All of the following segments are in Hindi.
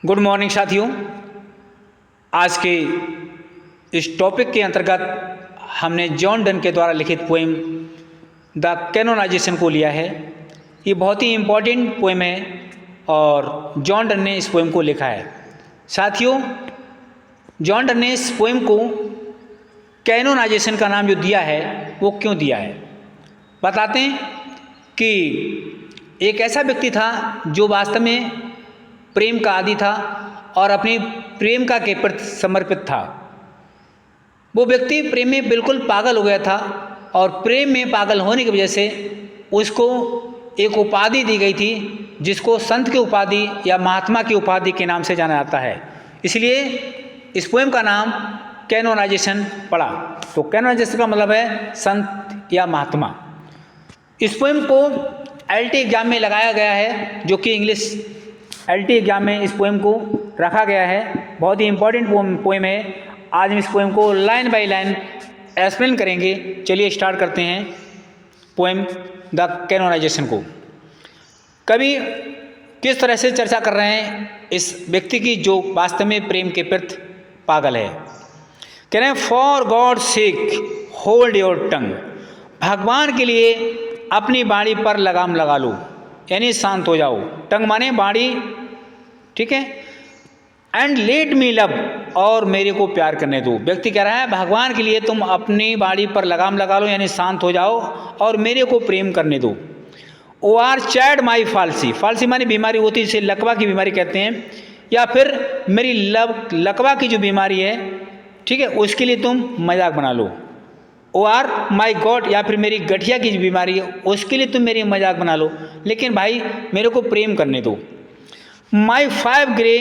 गुड मॉर्निंग साथियों। आज के इस टॉपिक के अंतर्गत हमने जॉन डन के द्वारा लिखित पोएम द कैनोनाइजेशन को लिया है। ये बहुत ही इम्पॉर्टेंट पोएम है और जॉन डन ने इस पोएम को लिखा है। साथियों, जॉन डन ने इस पोएम को कैनोनाइजेशन का नाम जो दिया है वो क्यों दिया है, बताते हैं कि एक ऐसा व्यक्ति था जो वास्तव में प्रेम का आदी था और अपनी प्रेमिका के प्रति समर्पित था। वो व्यक्ति प्रेम में बिल्कुल पागल हो गया था और प्रेम में पागल होने की वजह से उसको एक उपाधि दी गई थी जिसको संत की उपाधि या महात्मा की उपाधि के नाम से जाना जाता है। इसलिए इस पोएम का नाम कैनोनाइजेशन पड़ा। तो कैनोनाइजेशन का मतलब है संत या महात्मा। इस पोएम को एलटी एग्जाम में लगाया गया है, जो कि इंग्लिश एलटी एग्जाम में इस पोएम को रखा गया है। बहुत ही इंपॉर्टेंट पोएम है। आज हम इस पोएम को लाइन बाय लाइन एक्सप्लेन करेंगे। चलिए स्टार्ट करते हैं पोएम द कैनोनाइजेशन को। कवि किस तरह से चर्चा कर रहे हैं इस व्यक्ति की जो वास्तव में प्रेम के प्रति पागल है। कह रहे हैं, for God sake hold your tongue. भगवान के लिए अपनी बाणी पर लगाम लगा लो, यानी शांत हो जाओ। टंग माने बाणी, ठीक है। एंड लेट मी लव, और मेरे को प्यार करने दो। व्यक्ति कह रहा है भगवान के लिए तुम अपनी बाणी पर लगाम लगा लो, यानी शांत हो जाओ और मेरे को प्रेम करने दो। ओ आर चैड माई फालसी। फालसी माने बीमारी होती है, जिसे लकवा की बीमारी कहते हैं, या फिर मेरी लकवा की जो बीमारी है, ठीक है, उसके लिए तुम मजाक बना लो। ओ आर माई गॉड, या फिर मेरी गठिया की जो बीमारी है उसके लिए तुम मेरी मजाक बना लो, लेकिन भाई मेरे को प्रेम करने दो। माई 5 ग्रे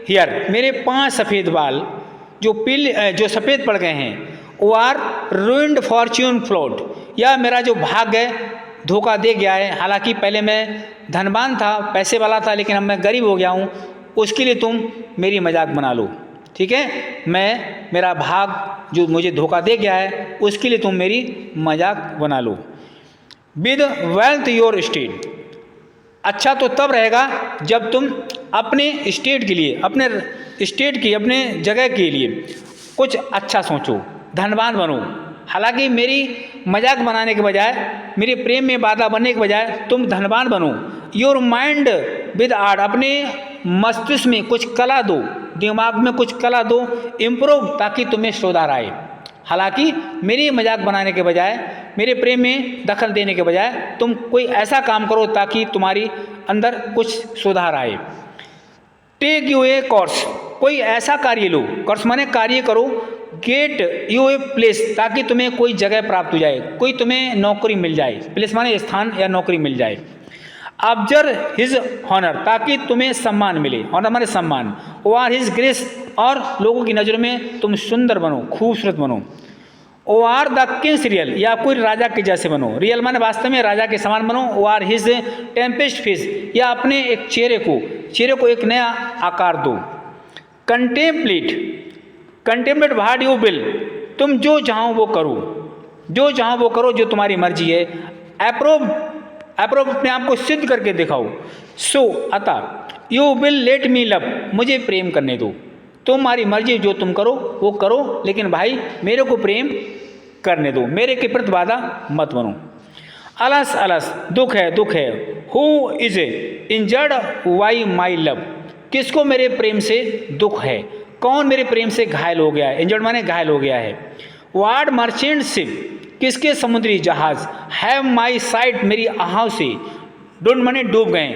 हेयर, मेरे 5 सफ़ेद बाल जो सफ़ेद पड़ गए हैं। Or ruined fortune float, या मेरा जो भाग्य धोखा दे गया है। हालांकि पहले मैं धनवान था, पैसे वाला था, लेकिन अब मैं गरीब हो गया हूँ, उसके लिए तुम मेरी मजाक बना लो, ठीक है। मेरा भाग जो मुझे धोखा दे गया है उसके लिए तुम मेरी मजाक बना लो। विद वेल्थ योर स्टेट, अच्छा तो तब रहेगा जब तुम अपने स्टेट के लिए, अपने स्टेट की, अपने जगह के लिए कुछ अच्छा सोचो, धनवान बनो। हालांकि मेरी मजाक बनाने के बजाय, मेरे प्रेम में बाधा बनने के बजाय तुम धनवान बनो। योर माइंड विद आर्ट, अपने मस्तिष्क में कुछ कला दो, दिमाग में कुछ कला दो, इम्प्रूव, ताकि तुम्हें सुधार आए। हालांकि मेरी मजाक बनाने के बजाय, मेरे प्रेम में दखल देने के बजाय तुम कोई ऐसा काम करो ताकि तुम्हारी अंदर कुछ सुधार आए। टेक यू ए कोर्स, कोई ऐसा कार्य लो, कोर्स माने कार्य करो। गेट यू ए प्लेस, ताकि तुम्हें कोई जगह प्राप्त हो जाए, कोई तुम्हें नौकरी मिल जाए। प्लेस माने स्थान या नौकरी मिल जाए। ऑब्जर्व हिज हॉनर, ताकि तुम्हें सम्मान मिले। हॉनर माने सम्मान। ओ आर हिज ग्रेस, और लोगों की नज़रों में तुम सुंदर बनो, खूबसूरत बनो। Or the king's real, या कोई राजा के जैसे बनो। रियल माने वास्तव में राजा के समान बनो। Or his tempest face, या अपने एक चेहरे को एक नया आकार दो। कंटेम्पलेट व्हाट यू विल, तुम जो चाहो वो करो, जो तुम्हारी मर्जी है। अप्रूव अपने आप को सिद्ध करके दिखाओ। सो अतः you will let me love, मुझे प्रेम करने दो। तुम्हारी मर्जी, जो तुम करो वो करो, लेकिन भाई मेरे को प्रेम करने दो, मेरे के प्रति बाधा मत बनो। अलस अलस, दुख है। Who is injured why my love, किसको मेरे प्रेम से दुख है, कौन मेरे प्रेम से घायल हो गया है। इंजर्ड माने घायल हो गया है। वार्ड मर्चेंट शिप, किसके समुद्री जहाज। हैव माई साइट, मेरी आहों से। डोंट माने डूब गए,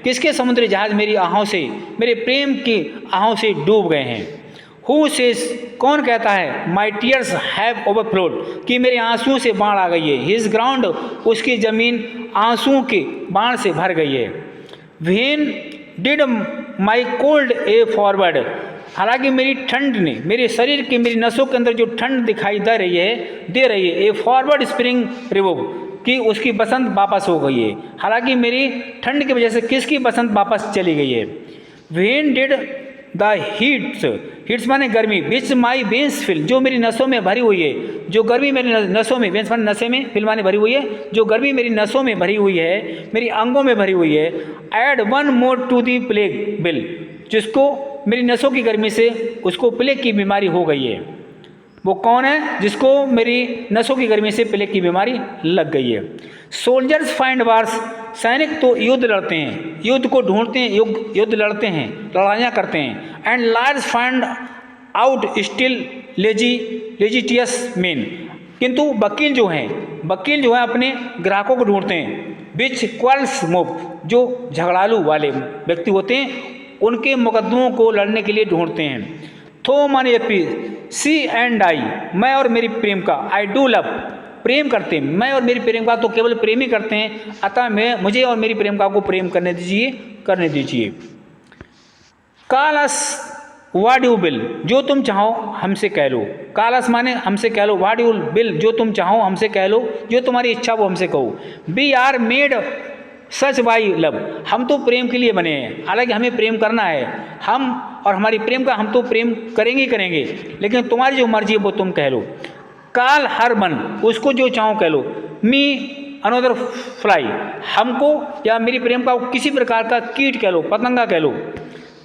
किसके समुद्री जहाज मेरी आहों से, मेरे प्रेम की आहों से डूब गए हैं। हु सेज, कौन कहता है। माई टीयर्स हैव ओवरफ्लोड, कि मेरे आंसुओं से बाढ़ आ गई है। हिज ग्राउंड, उसकी ज़मीन आंसुओं के बाढ़ से भर गई है। When did my cold A forward, हालांकि मेरी ठंड ने, मेरे शरीर की, मेरी नसों के अंदर जो ठंड दिखाई दे रही है ए फॉरवर्ड स्प्रिंग रिवोव, कि उसकी बसंत वापस हो गई है। हालांकि मेरी ठंड की वजह से किसकी बसंत वापस चली गई है। व्हेन डिड द हीट्स माने गर्मी, विच माई वेंस फिल, जो मेरी नसों में भरी हुई है, जो गर्मी मेरी नसों में, वेंस माने नशे में, फिल माने भरी हुई है, जो गर्मी मेरी नसों में भरी हुई है, मेरी अंगों में भरी हुई है। Add 1 more to the plague bill, जिसको मेरी नसों की गर्मी से उसको प्लेग की बीमारी हो गई है। वो कौन है जिसको मेरी नसों की गर्मी से प्लेग की बीमारी लग गई है। सोल्जर्स फाइंड वार्स, सैनिक तो युद्ध लड़ते हैं, युद्ध को ढूंढते हैं, युद्ध लड़ते हैं, लड़ाइयाँ करते हैं। And liars find out still litigious men, किंतु वकील जो हैं अपने ग्राहकों को ढूंढते हैं। विच क्वार्ल्स मूव, जो झगड़ालू वाले व्यक्ति होते हैं उनके मुकदमों को लड़ने के लिए ढूंढते हैं। थो मन एपी सी एंड आई, मैं और मेरी प्रेम का, आई डू लव, प्रेम करते हैं, मैं और मेरी प्रेमिका तो केवल प्रेम ही करते हैं, अतः मुझे और मेरी प्रेमिका को प्रेम करने दीजिए। कालस व्हाट यू विल, जो तुम चाहो हमसे कह लो। कालस माने हमसे कह लो, व्हाट यू विल, जो तुम चाहो हमसे कह लो, जो तुम्हारी इच्छा वो हमसे कहो। We are made such by love, हम तो प्रेम के लिए बने हैं, हालांकि हमें प्रेम करना है, हम और हमारी प्रेम का, हम तो प्रेम करेंगे, लेकिन तुम्हारी जो मर्जी है वो तुम कह लो। काल हर मन, उसको जो चाहो कह लो। मी अनदर फ्लाई, हमको या मेरी प्रेम का किसी प्रकार का कीट कह लो, पतंगा कह लो।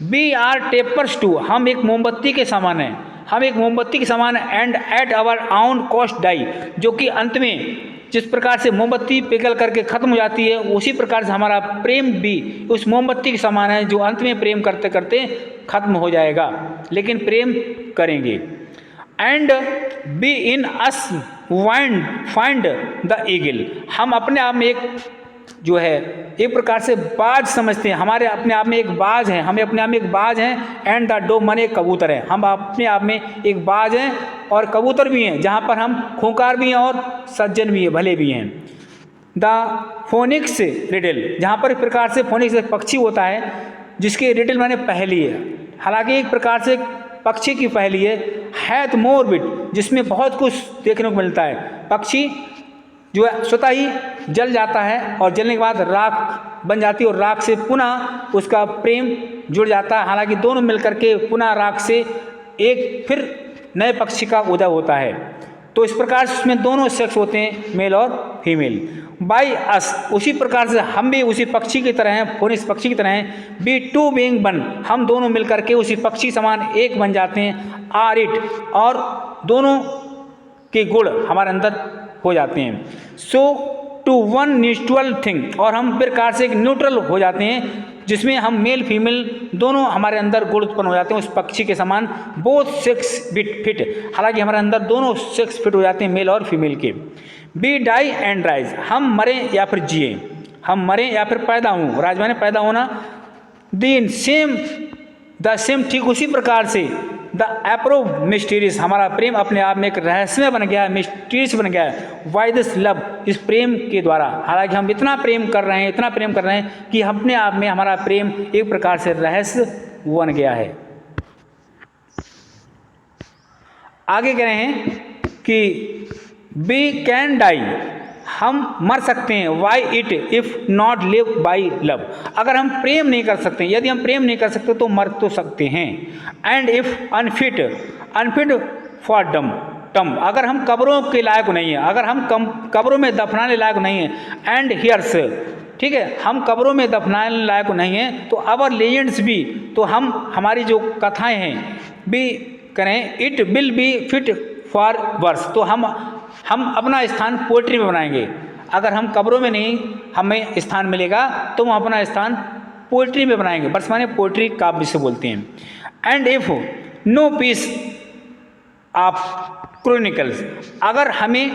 वी आर टेपर्स टू, हम एक मोमबत्ती के समान हैं, हम एक मोमबत्ती के समान हैं। एंड एट आवर आउन कॉस्ट डाई, जो कि अंत में जिस प्रकार से मोमबत्ती पिघल करके खत्म हो जाती है, उसी प्रकार से हमारा प्रेम भी उस मोमबत्ती के समान है, जो अंत में प्रेम करते करते खत्म हो जाएगा, लेकिन प्रेम करेंगे। And be in us find the eagle, हम अपने आप में एक जो है एक प्रकार से बाज समझते हैं, हमारे अपने आप में एक बाज है, हमें अपने आप में एक बाज हैं। एंड द डो माने कबूतर है, हम अपने आप में एक बाज हैं और कबूतर भी हैं, जहाँ पर हम खूंखार भी हैं और सज्जन भी हैं, भले भी हैं। द फोनिक्स रिडल, जहाँ पर एक प्रकार से फोनिक्स एक पक्षी होता है जिसके रिडल माने पहेली है, हालांकि एक प्रकार से पक्षी की पहेली है। हैथ मोर बिट, जिसमें बहुत कुछ देखने को मिलता है। पक्षी जो है स्वतः ही जल जाता है और जलने के बाद राख बन जाती है और राख से पुनः उसका प्रेम जुड़ जाता है, हालांकि दोनों मिलकर के पुनः राख से एक फिर नए पक्षी का उदय होता है। तो इस प्रकार से उसमें दोनों सेक्स होते हैं, मेल और फीमेल। बाई अस, उसी प्रकार से हम भी उसी पक्षी की तरह हैं, फोनिक्स पक्षी की तरह हैं। बी टू बीइंग वन, हम दोनों मिलकर के उसी पक्षी समान एक बन जाते हैं। आर इट, और दोनों के गुण हमारे अंदर हो जाते हैं। सो टू वन न्यूट्रल थिंग, और हम प्रकार से एक न्यूट्रल हो जाते हैं जिसमें हम मेल फीमेल दोनों हमारे अंदर गुण उत्पन्न हो जाते हैं उस पक्षी के समान। बोथ सेक्स बिट फिट, हालांकि हमारे अंदर दोनों सेक्स फिट हो जाते हैं मेल और फीमेल के। बी डाई एंड राइज, हम मरें या फिर जिए, हम मरें या फिर पैदा हों, राज माने पैदा होना। दिन सेम द सेम, ठीक उसी प्रकार से। द अप्रूव मिस्टीरियस, हमारा प्रेम अपने आप में एक रहस्यमय बन गया है, मिस्टीरियस बन गया है। वाई दिस लव, इस प्रेम के द्वारा, हालांकि हम इतना प्रेम कर रहे हैं कि अपने आप में हमारा प्रेम एक प्रकार से रहस्य बन गया है। आगे कह रहे हैं कि वी कैन डाई, हम मर सकते हैं। Why it if not live by love, अगर हम प्रेम नहीं कर सकते, यदि हम प्रेम नहीं कर सकते तो मर तो सकते हैं। एंड इफ अनफिट फॉर टम, अगर हम कब्रों के लायक नहीं है, अगर हम कब्रों में दफनाने लायक नहीं है। एंड हियर्स, ठीक है, हम कब्रों में दफनाने लायक नहीं है तो अवर लेजेंड्स भी, तो हम हमारी जो कथाएं हैं भी करें। It will be fit for verse, तो हम अपना स्थान पोएट्री में बनाएंगे। अगर हम कब्रों में नहीं हमें स्थान मिलेगा तो हम अपना स्थान पोएट्री में बनाएंगे। वर्स माने पोएट्री, काव्य से बोलते हैं। And if no piece of chronicles, अगर हमें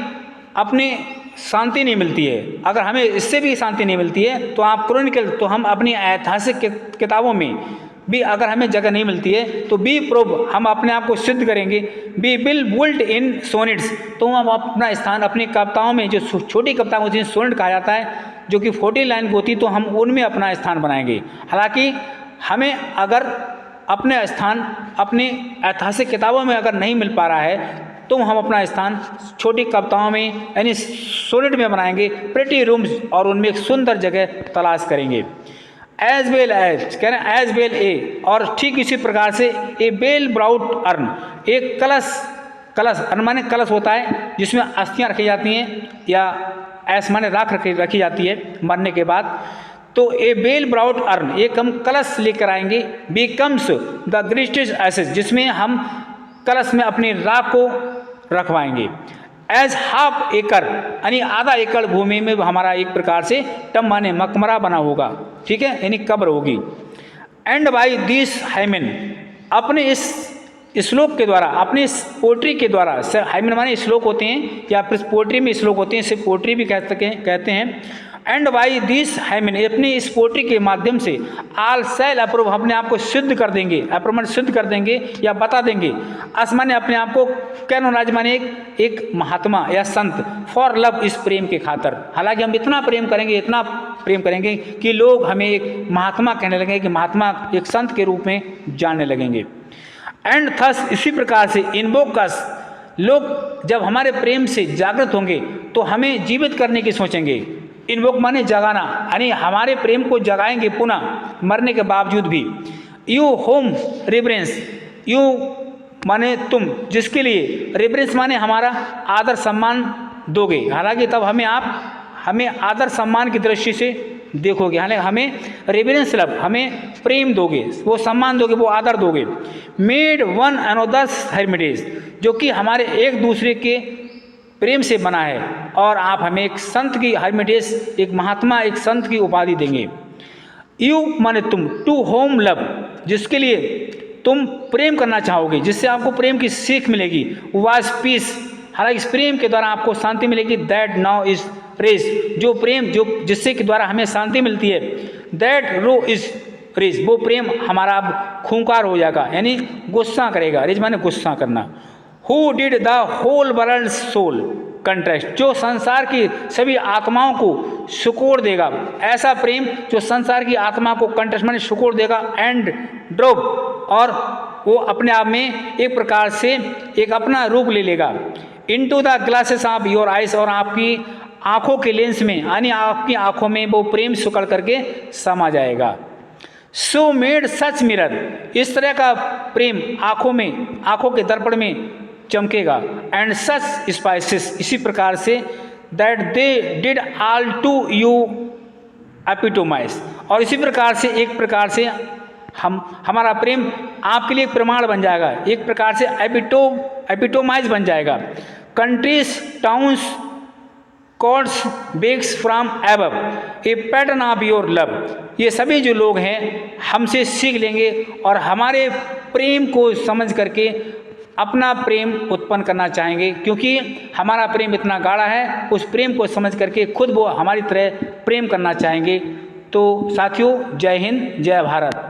अपने शांति नहीं मिलती है, अगर हमें इससे भी शांति नहीं मिलती है तो आप क्रॉनिकल, तो हम अपनी ऐतिहासिक किताबों में भी अगर हमें जगह नहीं मिलती है तो बी प्रूव, हम अपने आप को सिद्ध करेंगे। Be will build in sonnets, तो हम अपना स्थान अपनी कविताओं में, जो छोटी कविताएं होती हैं सोनेट कहा जाता है, जो कि 40 लाइन की होती, तो हम उनमें अपना स्थान बनाएंगे। हालांकि हमें अगर अपने स्थान अपनी ऐतिहासिक किताबों में अगर नहीं मिल पा रहा है तो हम अपना स्थान छोटी कविताओं में यानी सोनेट में बनाएंगे, प्रिटी रूम्स, और उनमें एक सुंदर जगह तलाश करेंगे। एज वेल एज, कह रहे हैं एज वेल ए, और ठीक इसी प्रकार से ए बेल ब्राउट अर्न, एक कलश अर्न माने कलश होता है जिसमें अस्थियाँ रखी जाती हैं, या ऐस माने राख रखी जाती है मरने के बाद। तो ए बेल ब्राउड अर्न, एक हम कलश लेकर आएंगे, बिकम्स द ग्रेटेस्ट एसेट, जिसमें हम कलश में अपनी राख को रखवाएंगे। एज हाफ एकड़, यानी आधा एकड़ भूमि में हमारा एक प्रकार से टब माने मकबरा बना होगा, ठीक है, यानी कब्र होगी। एंड बाई दिस हाइमेन, अपने इस श्लोक के द्वारा, अपनी इस पोट्री के द्वारा, हाइमेन माने श्लोक होते हैं या फिर पोट्री में श्लोक होते हैं, इसे पोट्री भी कहते हैं। एंड बाई दिस हाइमेन, अपनी इस पोट्री के माध्यम से आल सेल अप्रूव, अपने आप को सिद्ध कर देंगे, अप्रूव सिद्ध कर देंगे या बता देंगे। अस माने अपने आप को, कैनोनाइज माने एक महात्मा या संत, फॉर लव, इस प्रेम के खातर। हालांकि हम इतना प्रेम करेंगे, इतना प्रेम करेंगे कि लोग हमें एक महात्मा कहने लगेंगे, कि महात्मा एक संत के रूप में जानने लगेंगे। एंड थस, इसी प्रकार से इनवोक अस, लोग जब हमारे प्रेम से जागृत होंगे तो हमें जीवित करने की सोचेंगे। इनवोक माने जगाना, यानी हमारे प्रेम को जगाएंगे पुनः मरने के बावजूद भी। यू होम रेवरेंस, यू माने तुम, जिसके लिए, रेवरेंस माने हमारा आदर सम्मान दोगे। हालांकि तब हमें आदर सम्मान की दृष्टि से देखोगे, हालांकि हमें रेवरेंस लव, हमें प्रेम दोगे, वो सम्मान दोगे, वो आदर दोगे। मेड वन अनोदर्स हेरिटेज, जो कि हमारे एक दूसरे के प्रेम से बना है, और आप हमें एक संत की हेरिटेज, एक महात्मा, एक संत की उपाधि देंगे। यू माने तुम, टू होम लव, जिसके लिए तुम प्रेम करना चाहोगे, जिससे आपको प्रेम की सीख मिलेगी। वाज पीस, हालांकि इस प्रेम के द्वारा आपको शांति मिलेगी। दैट नाउ इज रेस, जो प्रेम, जो जिससे के द्वारा हमें शांति मिलती है। दैट रो इज रेस, वो प्रेम हमारा अब खूंखार हो जाएगा, यानी गुस्सा करेगा। रेज माने गुस्सा करना। Who did the whole world soul contrast, जो संसार की सभी आत्माओं को सुकोड़ देगा, ऐसा प्रेम जो संसार की आत्मा को कंट्रेस्ट माने सुकोड़ देगा। एंड ड्रॉप, और वो अपने आप में एक प्रकार से एक अपना रूप ले लेगा। Into the glasses of your eyes, और आपकी आंखों के लेंस में, यानी आपकी आंखों में वो प्रेम सुकड़ करके समा जाएगा। सो मेड सच मिरर, इस तरह का प्रेम आंखों में, आंखों के दर्पण में चमकेगा। एंड सच स्पाइसेस, इसी प्रकार से that they did all to you epitomize, और इसी प्रकार से एक प्रकार से हमारा प्रेम आपके लिए एक प्रमाण बन जाएगा, एक प्रकार से एपिटोमाइज बन जाएगा। Countries, towns, courts, begs from above, a pattern of your love, ये सभी जो लोग हैं हमसे सीख लेंगे और हमारे प्रेम को समझ करके अपना प्रेम उत्पन्न करना चाहेंगे, क्योंकि हमारा प्रेम इतना गाढ़ा है। उस प्रेम को समझ करके खुद वो हमारी तरह प्रेम करना चाहेंगे। तो साथियों, जय हिंद, जय भारत।